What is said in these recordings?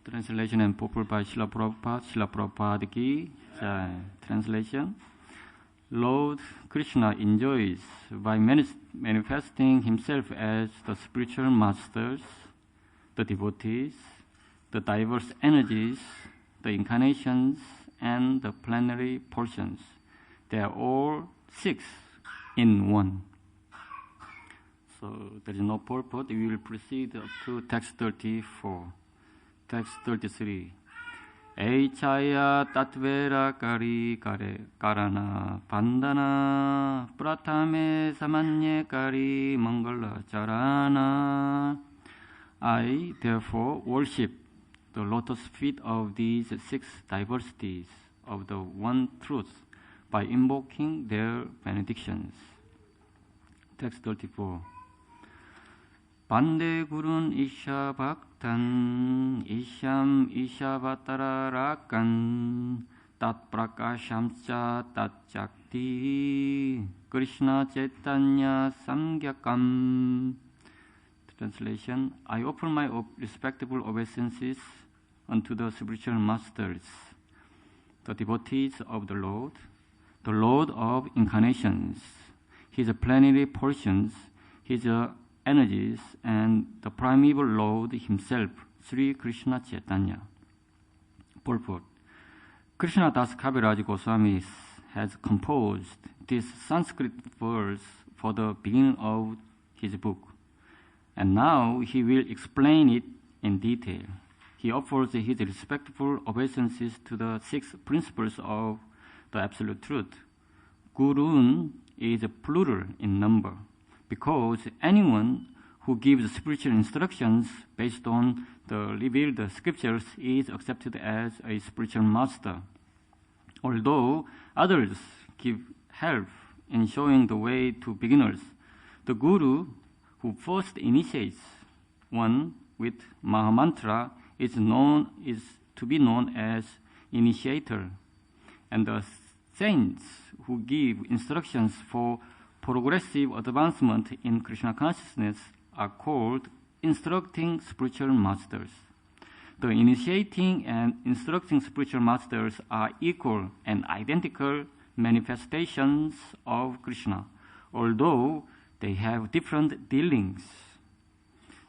Translation and purport by Srila Prabhupada, Srila Prabhupada Ki Jai. Translation. Lord Krishna enjoys by manifesting himself as the spiritual masters, the devotees, the diverse energies, the incarnations, and the plenary portions. They are all 6 in one. So there is no purport. We will proceed up to text 34. Text 33. Eichaya tatvera kari kare karana pandana pratame samanye kari mangala charana. I therefore worship the lotus feet of these 6 diversities of the one truth by invoking their benedictions. Text 34. Pande gurun isha bhaktan isham isha vatarakan tat prakashamcha tat chakti Krishna chaitanya samgyakam. Translation. I offer my respectable obeisances unto the spiritual masters, the devotees of the Lord of incarnations, his plenary portions, his energies, and the primeval Lord himself, Sri Krishna Chaitanya. Purport. Krishna Das Kaviraj Goswami has composed this Sanskrit verse for the beginning of his book, and now he will explain it in detail. He offers his respectful obeisances to the 6 principles of the Absolute Truth. Gurun is plural in number, because anyone who gives spiritual instructions based on the revealed scriptures is accepted as a spiritual master. Although others give help in showing the way to beginners, the Guru who first initiates one with Mahamantra is to be known as initiator, and the saints who give instructions for progressive advancement in Krishna consciousness are called instructing spiritual masters. The initiating and instructing spiritual masters are equal and identical manifestations of Krishna, although they have different dealings.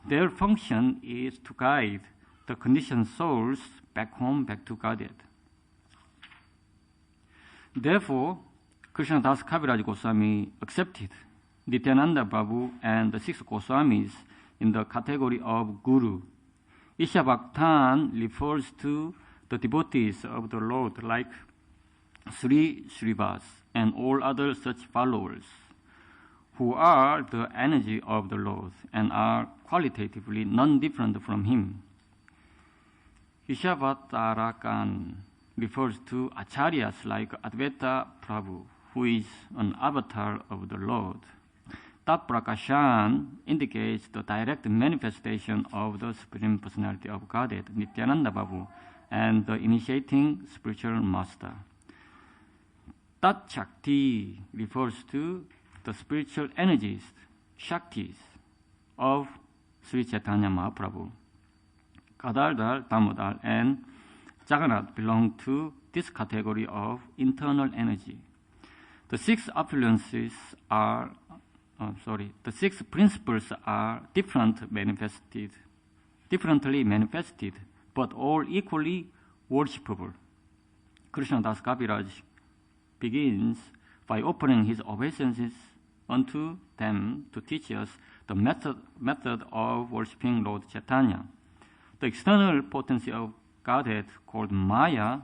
Their function is to guide the conditioned souls back home, back to Godhead. Therefore, Krishna Das Kaviraj Goswami accepted Nityananda Prabhu and the 6 Goswamis in the category of Guru. Isha Bhaktan refers to the devotees of the Lord like Sri Srivas and all other such followers, who are the energy of the Lord and are qualitatively non-different from him. Ishavatarakan refers to acharyas like Advaita Prabhu, who is an avatar of the Lord. Tat Prakashan indicates the direct manifestation of the Supreme Personality of Godhead, Nityananda Prabhu, and the initiating spiritual master. Tat Shakti refers to the spiritual energies, Shaktis, of Sri Chaitanya Mahaprabhu. Gadadhar, Damodar, and Jagannath belong to this category of internal energy. The 6 opulences are, the 6 principles are differently manifested, but all equally worshipable. Krishna Das Kaviraj begins by offering his obeisances unto them to teach us the method of worshipping Lord Chaitanya. The external potency of Godhead, called Maya,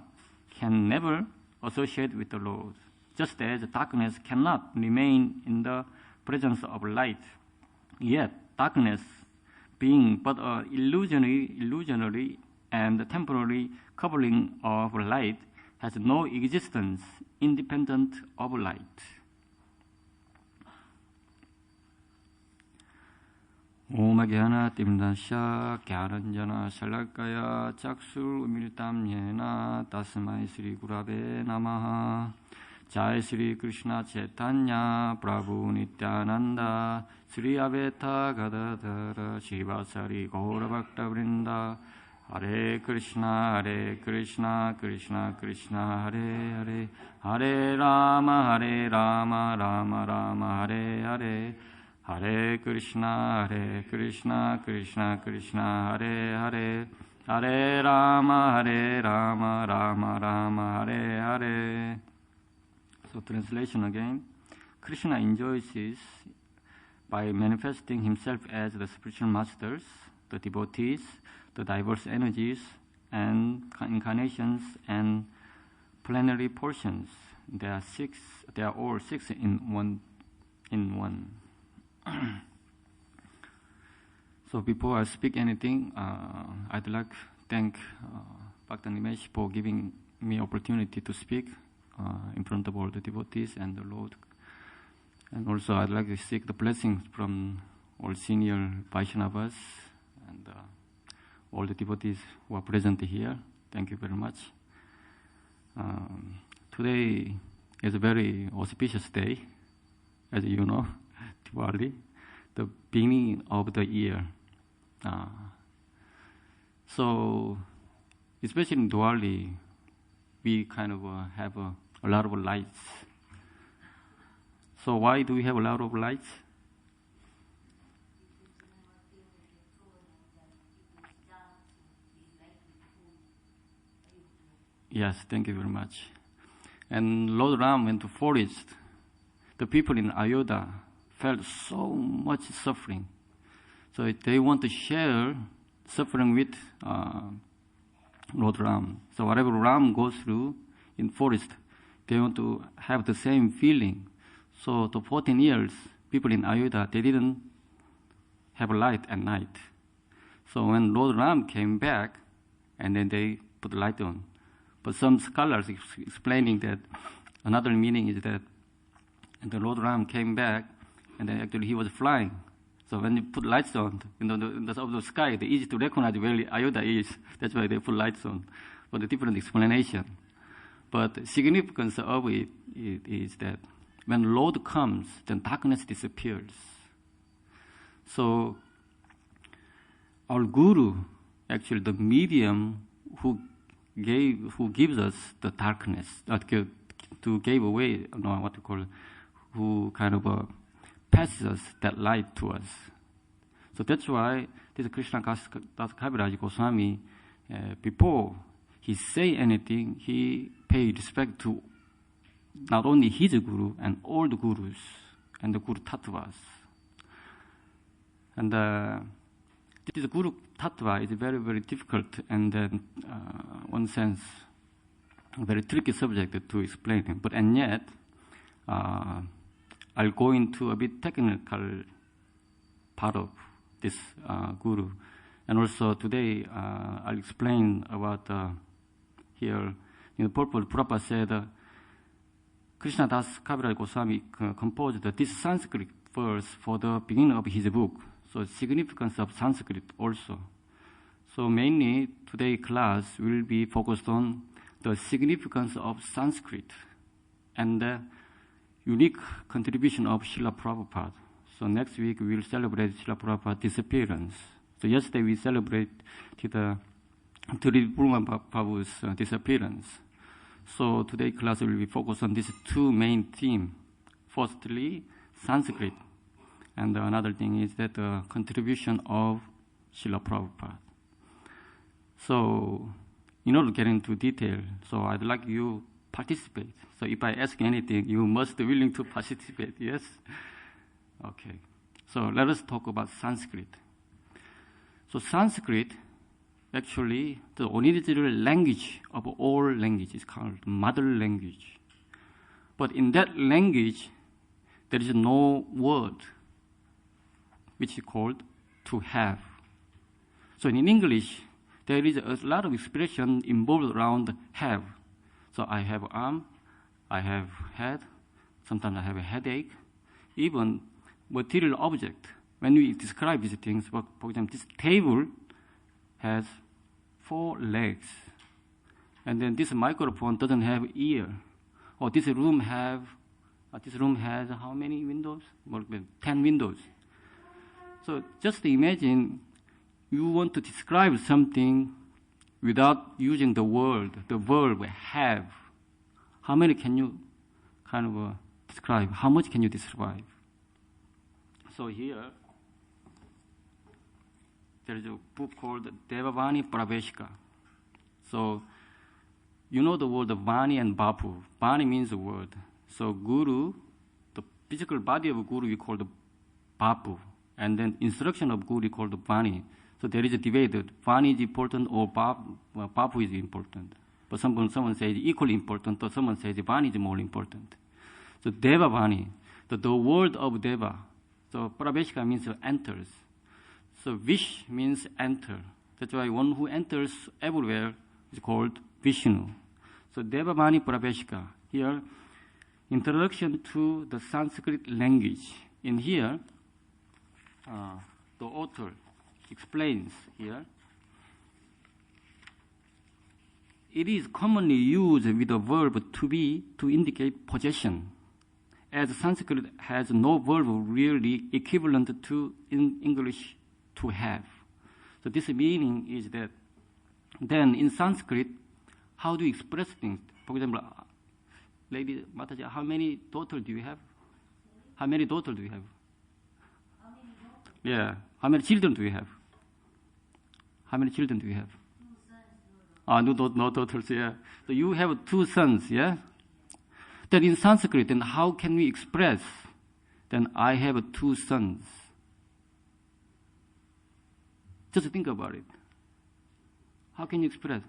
can never associate with the Lord, just as darkness cannot remain in the presence of light. Yet, darkness, being but an illusionary and temporary covering of light, has no existence independent of light. Om Jnana Timdasya Gyananjana Shalakaya Chakshur Umilitam Yena Tasmai Sri Gurave Namaha. Jai Sri Krishna Chaitanya Prabhu Nityananda Sri Advaita Gadadhara Shivasari Gaura Bhakta Vrinda Hare Krishna, Krishna Krishna, Hare Hare, Hare Rama, Rama Rama, Hare Hare, Hare Krishna, Krishna Krishna, Hare Hare, Hare Rama, Rama Rama, Hare Hare. So translation again. Krishna enjoys this by manifesting himself as the spiritual masters, the devotees, the diverse energies and incarnations and plenary portions. There are all six in one. So before I speak anything, I'd like to thank Bhaktan Nimesh for giving me opportunity to speak in front of all the devotees and the Lord. And also I'd like to seek the blessings from all senior Vaishnavas and all the devotees who are present here. Thank you very much. Today is a very auspicious day, as you know, Diwali, the beginning of the year. So, especially in Diwali, we kind of have a lot of lights. So why do we have a lot of lights? Yes, thank you very much. And Lord Ram went to forest. The people in Ayodhya felt so much suffering. So they want to share suffering with Lord Ram. So whatever Ram goes through in forest, they want to have the same feeling. So for 14 years, people in Ayodhya, they didn't have a light at night. So when Lord Ram came back, and then they put the light on. But some scholars explaining that another meaning is that the Lord Ram came back, and then actually he was flying. So when you put lights on, in the sky, it's easy to recognize where Ayodhya is. That's why they put lights on. But a different explanation. But the significance of it is that when Lord comes, then darkness disappears. So our Guru, actually the medium who gives us the darkness, to give away, who kind of passes us that light to us. So that's why this Krishna Das Kaviraj Goswami, before he say anything, he paid respect to not only his guru and all the gurus and the Guru Tattvas. And this Guru Tattva is very, very difficult and one sense, a very tricky subject to explain. But and yet, I'll go into a bit technical part of this guru. And also today, I'll explain about here, in the purport, Prabhupada said, Krishna Das Kaviraj Goswami composed this Sanskrit verse for the beginning of his book. So significance of Sanskrit also. So mainly today's class will be focused on the significance of Sanskrit and the unique contribution of Srila Prabhupada. So next week we will celebrate Srila Prabhupada's disappearance. So yesterday we celebrated Turi Burma Prabhu's disappearance. So today's class will be focused on these two main themes. Firstly, Sanskrit. And another thing is that the contribution of Srila Prabhupada. So in order to get into detail, so I'd like you participate. So if I ask anything, you must be willing to participate, yes? Okay. So let us talk about Sanskrit. So Sanskrit, actually, the original language of all languages is called mother language. But in that language, there is no word which is called to have. So in English, there is a lot of expression involved around have. So I have arm, I have head, sometimes I have a headache. Even material object, when we describe these things, for example, this table has 4 legs. And then this microphone doesn't have ear. Or this room has how many windows? More than 10 windows. So just imagine you want to describe something without using the verb have, how many can you kind of describe? How much can you describe? So here, there is a book called Devavani Praveshika. So, you know the word Vani and Bapu. Vani means the word. So Guru, the physical body of Guru we call the Bapu. And then instruction of Guru we call the Vani. So there is a debate that Vani is important or Bapu is important. But someone says equally important, or someone says Vani is more important. So Deva Vani, the word of Deva. So Praveshika means enters. So Vish means enter. That's why one who enters everywhere is called Vishnu. So Devavani Praveshika. Here, introduction to the Sanskrit language. In here, the author explains here, it is commonly used with the verb to be to indicate possession, as Sanskrit has no verb really equivalent to in English to have. So this meaning is that then in Sanskrit, how do you express things? For example, Lady Mataji, how many daughters do you have? How many daughters do you have? Yeah. How many children do you have? How many children do you have? No daughters, yeah. So you have 2 sons, yeah? Then in Sanskrit, then how can we express? Then I have 2 sons. Just think about it. How can you express?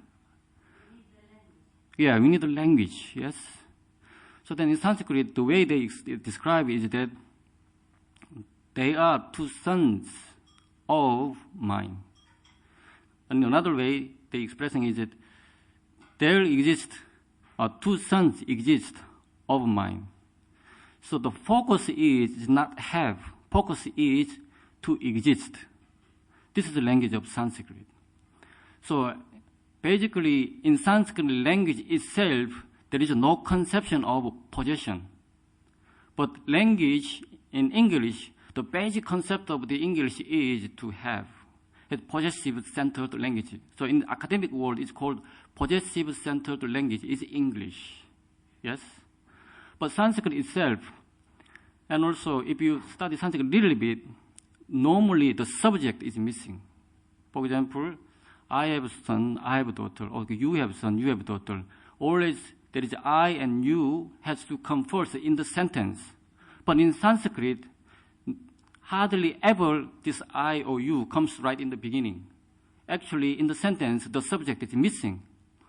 Yeah, we need the language, yes. So then in Sanskrit, the way they describe is that they are 2 sons of mine. And another way they expressing is that there exist 2 sons exist of mine. So the focus is not have. Focus is to exist. This is the language of Sanskrit. So basically, in Sanskrit language itself, there is no conception of possession. But language in English, the basic concept of the English is to have. It's possessive-centered language. So in the academic world, it's called possessive-centered language. It's English. Yes? But Sanskrit itself, and also if you study Sanskrit a little bit, normally the subject is missing. For example, I have a son, I have a daughter, or you have a son, you have a daughter. Always there is I and you has to come first in the sentence. But in Sanskrit, hardly ever this I or you comes right in the beginning. Actually, in the sentence, the subject is missing.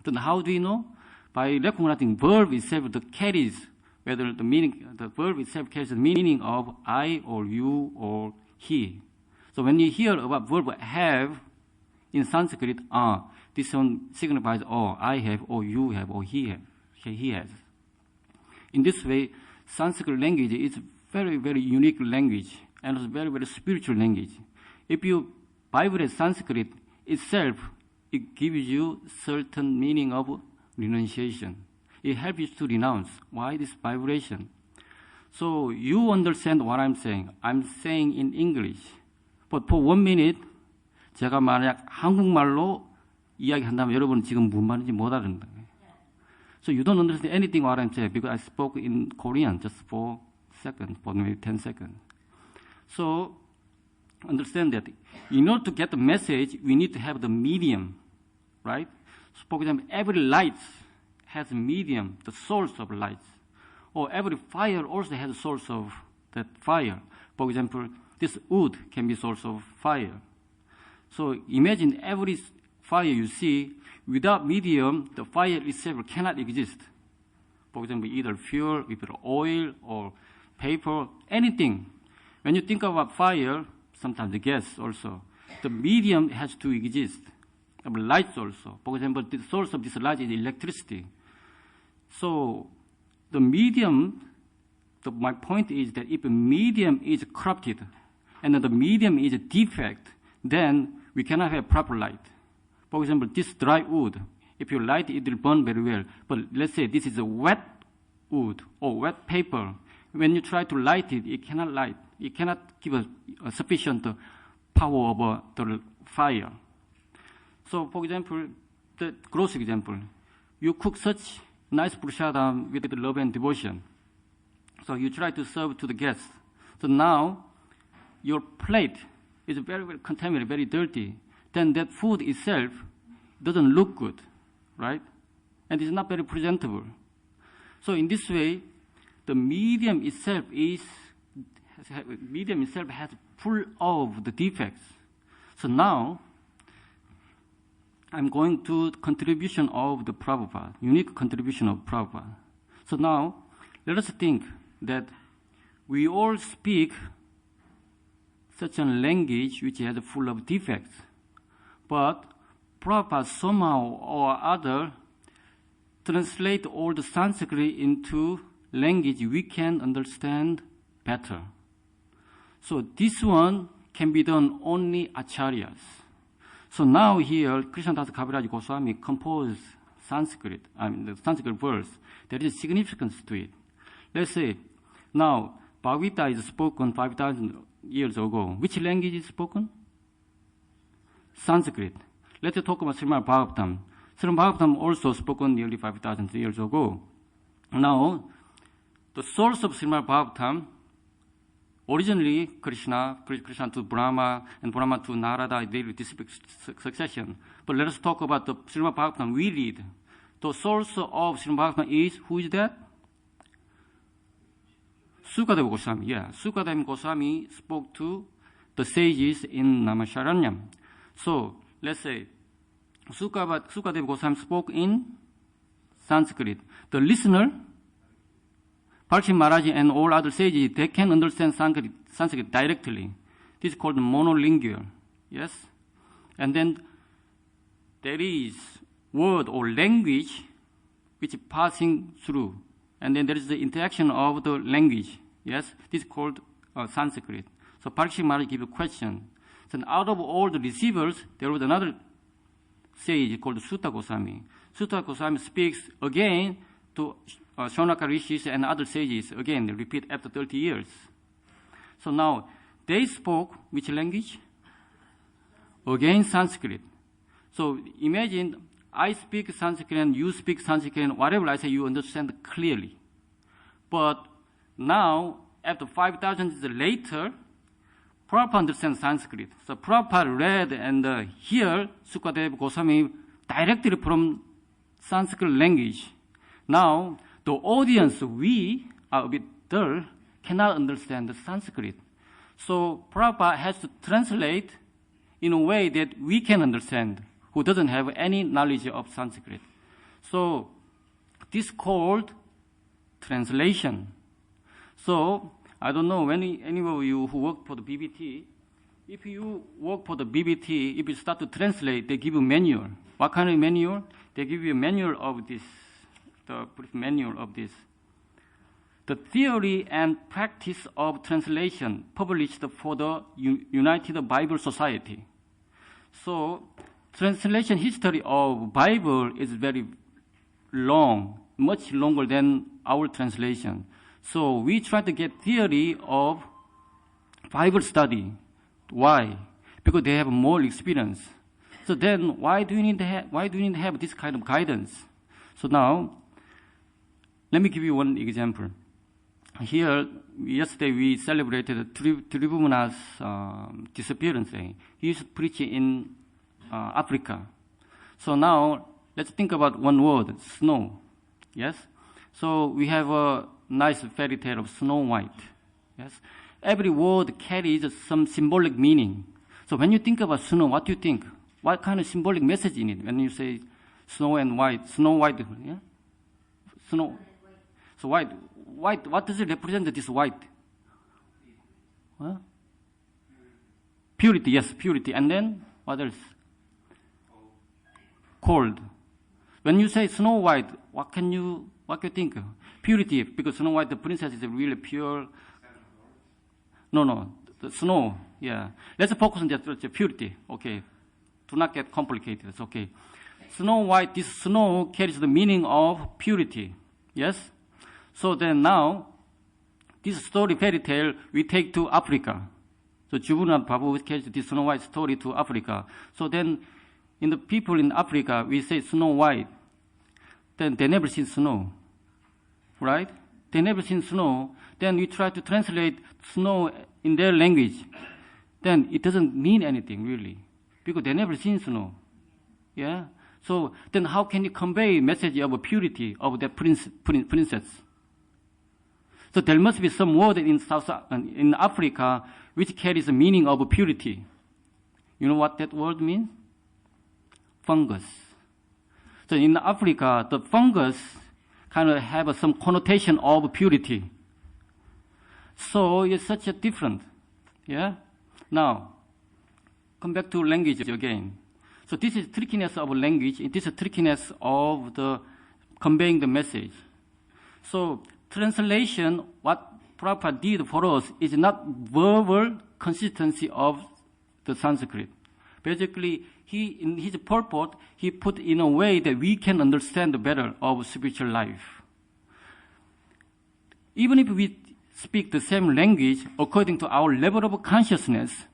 Then how do you know? By recognizing verb itself that carries, whether the meaning, the verb itself carries the meaning of I or you or he. So when you hear about verb have in Sanskrit, this one signifies I have, or you have, or he has. In this way, Sanskrit language is very, very unique language, and it's very, very spiritual language. If you vibrate Sanskrit itself, it gives you certain meaning of renunciation. It helps you to renounce. Why this vibration? So you understand what I'm saying. I'm saying in English. But for 1 minute, 제가 만약 한국말로 이야기한다면 여러분은 지금 무슨 말인지 못 알아듣는다. So you don't understand anything what I'm saying because I spoke in Korean just for seconds, for maybe 10 seconds. So understand that in order to get the message, we need to have the medium, right? So for example, every light has a medium, the source of light. Or every fire also has a source of that fire. For example, this wood can be source of fire. So imagine every fire you see, without medium, the fire itself cannot exist. For example, either fuel, either oil, or paper, anything. When you think about fire, sometimes the gas also, the medium has to exist. Lights also. For example, the source of this light is electricity. So the medium, my point is that if a medium is corrupted and the medium is a defect, then we cannot have proper light. For example, this dry wood, if you light it, it will burn very well. But let's say this is a wet wood or wet paper. When you try to light it, it cannot light. It cannot give a sufficient power over the fire. So, for example, the gross example. You cook such nice prashadam with love and devotion. So you try to serve to the guests. So now your plate is very, very contaminated, very dirty. Then that food itself doesn't look good, right? And it's not very presentable. So in this way, the medium itself has full of the defects. So now, I'm going to contribution of the Prabhupada, unique contribution of Prabhupada. So now, let us think that we all speak such a language which has full of defects. But Prabhupada somehow or other translate all the Sanskrit into language we can understand better. So this one can be done only acharyas. So now here, Krishnadas Kaviraj Goswami composed Sanskrit, the Sanskrit verse. There is significance to it. Let's say, now, Bhagavad Gita is spoken 5,000 years ago. Which language is spoken? Sanskrit. Let's talk about Srimad Bhagavatam. Srimad Bhagavatam also spoken nearly 5,000 years ago. Now, the source of Srimad Bhagavatam, originally Krishna to Brahma, and Brahma to Narada, they this succession. But let us talk about the Srimad Bhagavatam we read. The source of Srimad Bhagavatam is, who is that? Sukadeva Goswami. Yeah, Sukadeva Goswami spoke to the sages in Namasharanyam. So, let's say, Sukadeva Goswami spoke in Sanskrit. The listener, Parikshit Maharaj and all other sages, they can understand Sanskrit directly. This is called monolingual. Yes? And then there is word or language which is passing through. And then there is the interaction of the language. Yes? This is called Sanskrit. So Parikshit Maharaj gave a question. So out of all the receivers, there was another sage called Sutta Goswami. Sutta Goswami speaks again to Shaunaka Rishis and other sages, again, they repeat after 30 years. So now, they spoke which language? Again, Sanskrit. So imagine I speak Sanskrit and you speak Sanskrit, and whatever I say, you understand clearly. But now, after 5,000 years later, Prabhupada understands Sanskrit. So Prabhupada read and hear Sukadeva Goswami directly from Sanskrit language. Now, the audience, we are a bit dull, cannot understand the Sanskrit. So Prabhupada has to translate in a way that we can understand, who doesn't have any knowledge of Sanskrit. So this is called translation. So I don't know, any of you who work for the BBT, if you work for the BBT, if you start to translate, they give you a manual. What kind of manual? They give you a manual of this, the brief manual of this. The theory and practice of translation published for the United Bible Society. So translation history of Bible is very long, much longer than our translation. So we try to get theory of Bible study. Why? Because they have more experience. So then why do you need to have this kind of guidance? So now, let me give you one example. Here, yesterday we celebrated Tribhuvan's disappearance day. He used to preach in Africa. So now, let's think about one word, snow. Yes? So we have a nice fairy tale of Snow White. Yes? Every word carries some symbolic meaning. So when you think about snow, what do you think? What kind of symbolic message in it when you say snow and white? Snow white, yeah? Snow. So white, what does it represent, this white? Huh? Purity, yes, purity. And then, what else? Cold. When you say Snow White, what can you think? Purity, because Snow White, the princess, is really pure. No, the snow, yeah. Let's focus on just purity, okay. Do not get complicated, it's okay. Snow White, this snow carries the meaning of purity, yes? So then now, this story, fairy tale, we take to Africa. So Juvenal Prabhu carries this Snow White story to Africa. So then in the people in Africa, we say Snow White. Then they never seen snow, right? They never seen snow. Then we try to translate snow in their language. Then it doesn't mean anything really, because they never seen snow. Yeah. So then how can you convey message of purity of the princess? So there must be some word in Africa which carries the meaning of purity. You know what that word means? Fungus. So in Africa, the fungus kind of have some connotation of purity. So it's such a different. Yeah. Now, come back to language again. So this is trickiness of language. This is trickiness of the conveying the message. So translation, what Prabhupada did for us is not verbal consistency of the Sanskrit. Basically, in his purport, he put in a way that we can understand better of spiritual life. Even if we speak the same language according to our level of consciousness,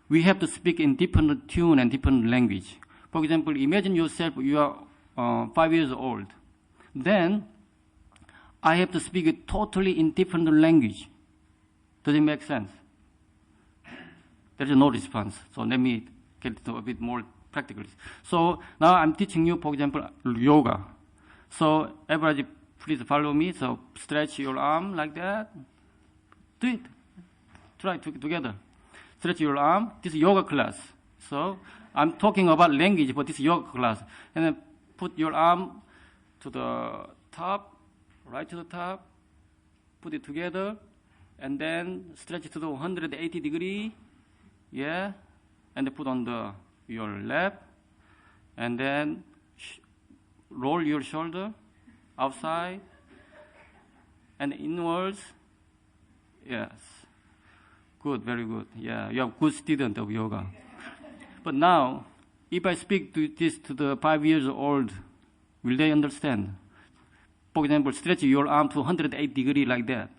we have to speak in different tune and different language. For example, imagine yourself, you are 5 years old. Then I have to speak it totally in different language. Does it make sense? There is no response. So let me get to a bit more practical. So now I'm teaching you, for example, yoga. So everybody, please follow me. So stretch your arm like that. Do it. Try together. Stretch your arm. This is yoga class. So I'm talking about language, but this is yoga class. And then put your arm to the top, right to the top. Put it together. And then stretch it to the 180 degree. Yeah. And then put on your lap. And then roll your shoulder outside and inwards. Yes. Good, very good. Yeah, you are a good student of yoga. But now, if I speak this to the 5 years old, will they understand? For example, stretch your arm to 108 degrees like that.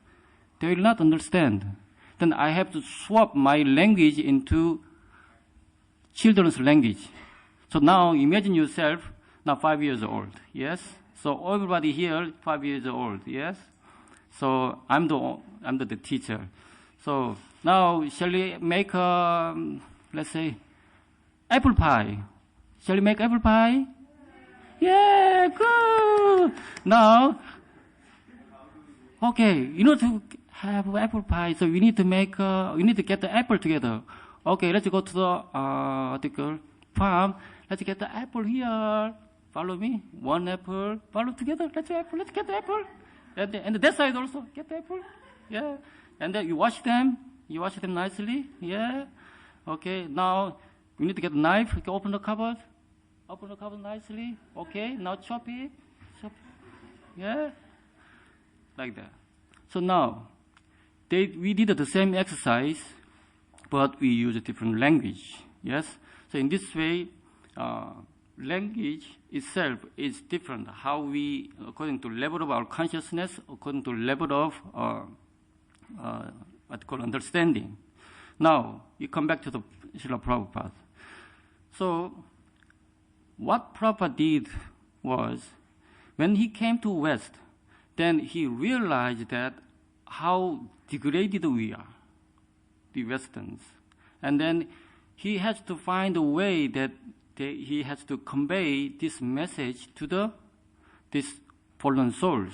They will not understand. Then I have to swap my language into children's language. So now imagine yourself now 5 years old. Yes. So everybody here 5 years old. Yes. So I'm the teacher. So now shall we make let's say apple pie? Shall we make apple pie? Yeah, good. Now, okay, you know to have apple pie, so we need to get the apple together. Okay, let's go to the farm. Let's get the apple here. Follow me. One apple. Follow together. Let's get the apple. And that side also. Get the apple. Yeah. And then you wash them. You wash them nicely. Yeah. Okay. Now we need to get a knife. You can open the cupboard. Open the cupboard nicely. Okay. Now chop it. Yeah. Like that. So now we did the same exercise, but we use a different language. Yes. So in this way, language itself is different. How we, according to level of our consciousness, according to level of what called understanding. Now you come back to the Srila Prabhupada. So what Prabhupada did was, when he came to West, then he realized that how degraded we are, the Westerns, and then he has to find a way that he has to convey this message to these fallen souls.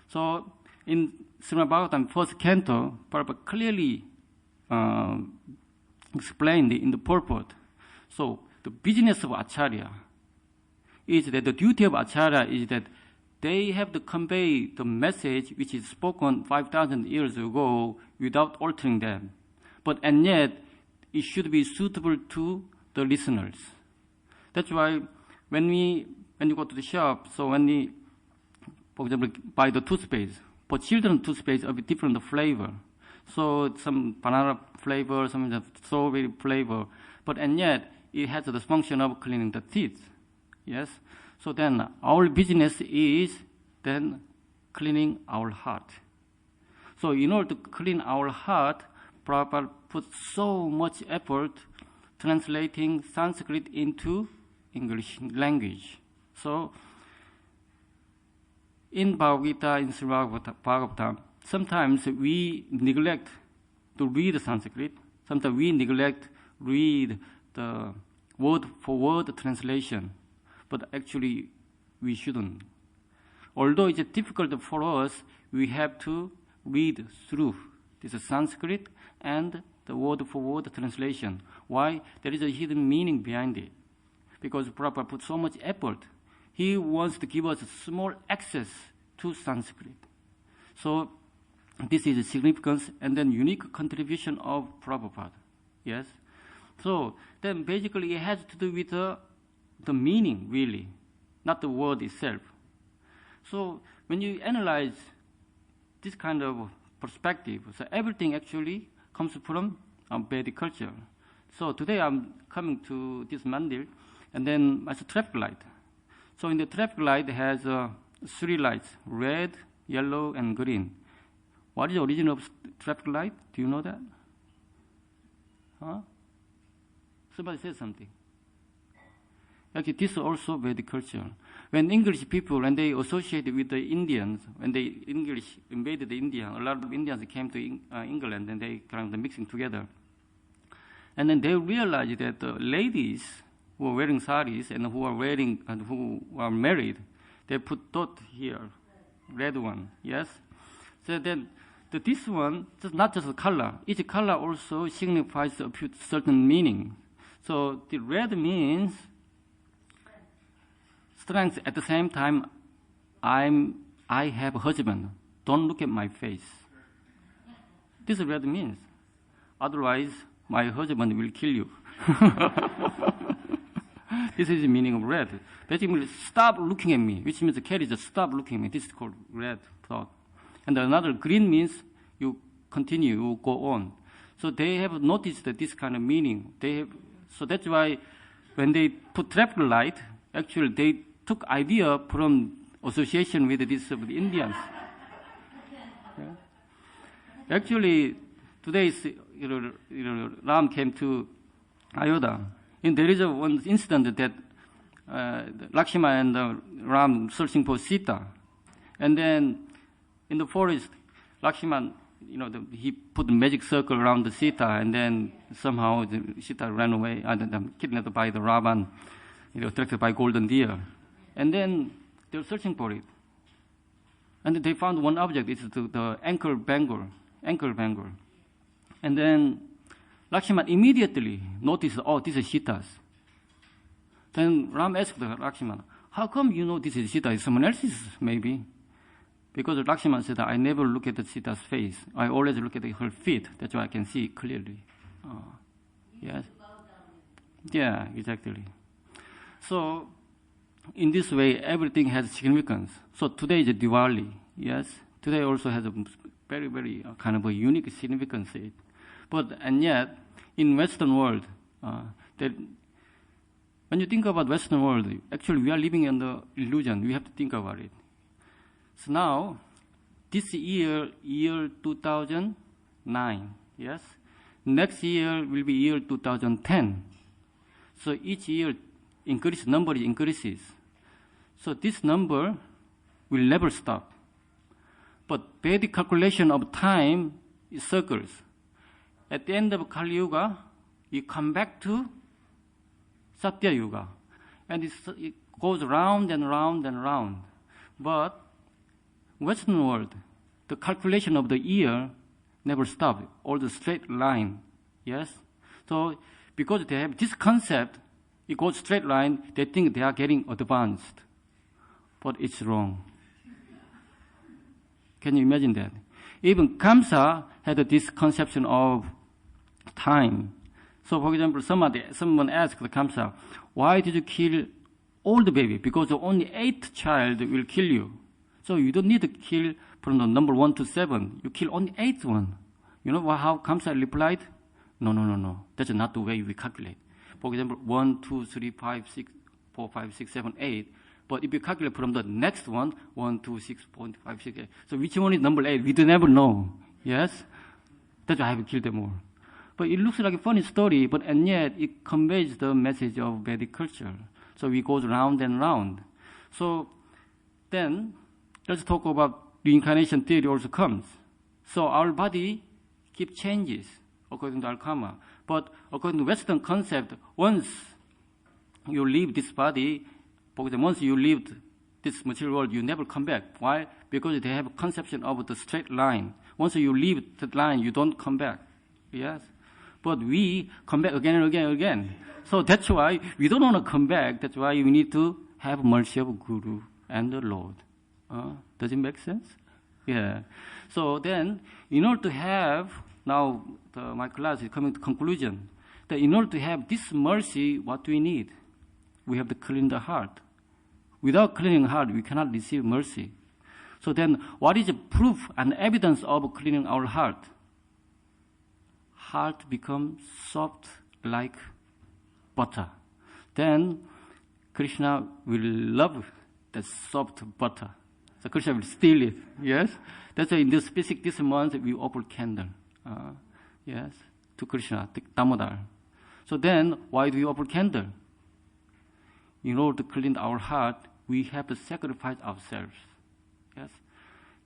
So in Srimad Bhagavatam, first canto, Prabhupada clearly explained in the purport. So the business of Acharya is that the duty of Acharya is that they have to convey the message which is spoken 5,000 years ago without altering them. And yet, it should be suitable to the listeners. That's why when you go to the shop, so when we, for example, buy the toothpaste, for children toothpaste of a different flavor. So some banana flavor, some strawberry flavor, and yet it has the function of cleaning the teeth. Yes. So then our business is then cleaning our heart. So in order to clean our heart, Prabhupada put so much effort translating Sanskrit into English language. So, in Bhagavad Gita, in Srimad Bhagavatam, sometimes we neglect to read Sanskrit. Sometimes we neglect read the word-for-word translation. But actually, we shouldn't. Although it's difficult for us, we have to read through this Sanskrit and the word-for-word translation. Why? There is a hidden meaning behind it. Because Prabhupada put so much effort. He wants to give us small access to Sanskrit. So this is a significance and then unique contribution of Prabhupada. Yes? So then basically it has to do with the meaning, really, not the word itself. So when you analyze this kind of perspective, so everything actually comes from Vedic culture. So today I'm coming to this mandir, and then it's a traffic light. So in the traffic light it has 3 lights, red, yellow, and green. What is the origin of traffic light? Do you know that? Huh? Somebody said something. Actually, this is also Vedic culture. When English people, when they associated with the Indians, when the English invaded India, a lot of Indians came to England and they kind of mixing together. And then they realized that the ladies who are wearing saris and who are married, they put dot here, red one, yes? So then this one, just not just a color. Each color also signifies a certain meaning. So the red means strength. At the same time, I have a husband. Don't look at my face. This is red means. Otherwise, my husband will kill you. This is the meaning of red. Basically, stop looking at me, which means the carry just stop looking at me. This is called red thought. And another green means you continue, you go on. So they have noticed that this kind of meaning. So that's why when they put traffic light, actually they took idea from association with this of the Indians. Yeah. Actually, today's Ram came to Ayodhya. And there is one incident that Lakshmana and Ram searching for Sita. And then in the forest, Lakshmana, he put a magic circle around the Sita, and then somehow the Sita ran away, kidnapped by the Ravan, attracted by golden deer. And then they were searching for it. And they found one object, it's the ankle bangle. And then Lakshmana immediately noticed, oh, this is Sita's. Then Ram asked Lakshmana, how come you know this is Sita? Is someone else's, maybe? Because Lakshmana said, I never look at the Sita's face. I always look at her feet. That's why I can see clearly. Yes? Yeah, exactly. So, in this way, everything has significance. So today is Diwali. Yes? Today also has a very, very kind of a unique significance. And yet, in Western world, when you think about Western world, actually we are living in the illusion. We have to think about it. So now, this year 2009, yes? Next year will be year 2010. So each year number increases. So this number will never stop. But Vedic calculation of time is circles. At the end of Kali Yuga, you come back to Satya Yuga. And it goes round and round and round. But Western world, the calculation of the year never stops, all the straight line, yes? So because they have this concept, it goes straight line, they think they are getting advanced. But it's wrong. Can you imagine that? Even Kamsa had this conception of time. So for example, someone asked Kamsa, why did you kill all the baby? Because only 8th child will kill you. So you don't need to kill from the number 1 to 7. You kill only 8th one. You know how Kamsa replied? No. That's not the way we calculate. For example, 1, 2, 3, 5, 6, 4, 5, 6, 7, 8. But if you calculate from the next one, 1, 2, 6.5, 6, 8. So which one is number 8? We do never know. Yes? That's why I have killed them all. But it looks like a funny story, but and yet it conveys the message of Vedic culture. So we go round and round. So then let's talk about reincarnation theory also comes. So our body keeps changes according to our karma. But according to Western concept, once you leave this body, because once you leave this material world, you never come back. Why? Because they have a conception of the straight line. Once you leave that line, you don't come back. Yes? But we come back again and again and again. So that's why we don't want to come back. That's why we need to have mercy of Guru and the Lord. Does it make sense? Yeah. So then, in order to have, now my class is coming to conclusion, that in order to have this mercy, what do we need? We have to clean the heart. Without cleaning heart, we cannot receive mercy. So then, what is the proof and evidence of cleaning our heart? Heart becomes soft like butter. Then Krishna will love the soft butter. So Krishna will steal it. Yes? That's why in this month we offer candle. Yes? To Krishna, to Damodar. So then, why do we offer candle? In order to clean our heart, we have to sacrifice ourselves. Yes?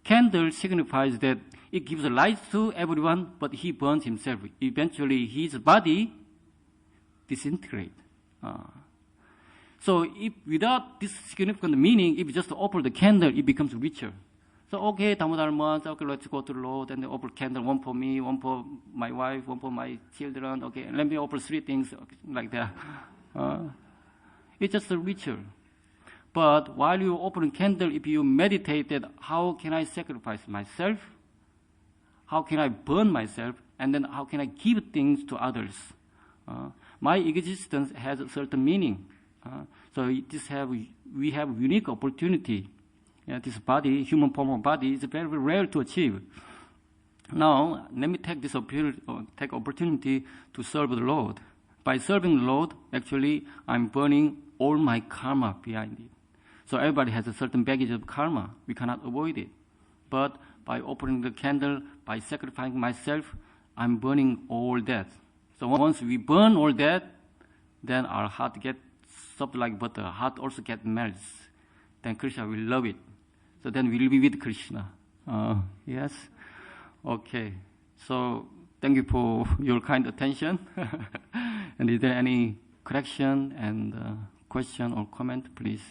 Candle signifies that it gives light to everyone, but he burns himself. Eventually, his body disintegrates. So if without this significant meaning, if you just offer the candle, it becomes richer. So okay, Damodar month, okay, let's go to the Lord, and they offer candle, one for me, one for my wife, one for my children, okay, let me offer 3 things, okay, like that. It's just richer. But while you open candle, if you meditate that, how can I sacrifice myself? How can I burn myself? And then how can I give things to others? My existence has a certain meaning. So we have unique opportunity. This body, human form of body, is very, very rare to achieve. Now, let me take this opportunity to serve the Lord. By serving the Lord, actually, I'm burning all my karma behind it. So everybody has a certain baggage of karma. We cannot avoid it. But by opening the candle, by sacrificing myself, I'm burning all that. So once we burn all that, then our heart gets soft like butter. Heart also gets melts. Then Krishna will love it. So then we will be with Krishna. Yes? Okay. So thank you for your kind attention. And is there any correction and question or comment, please?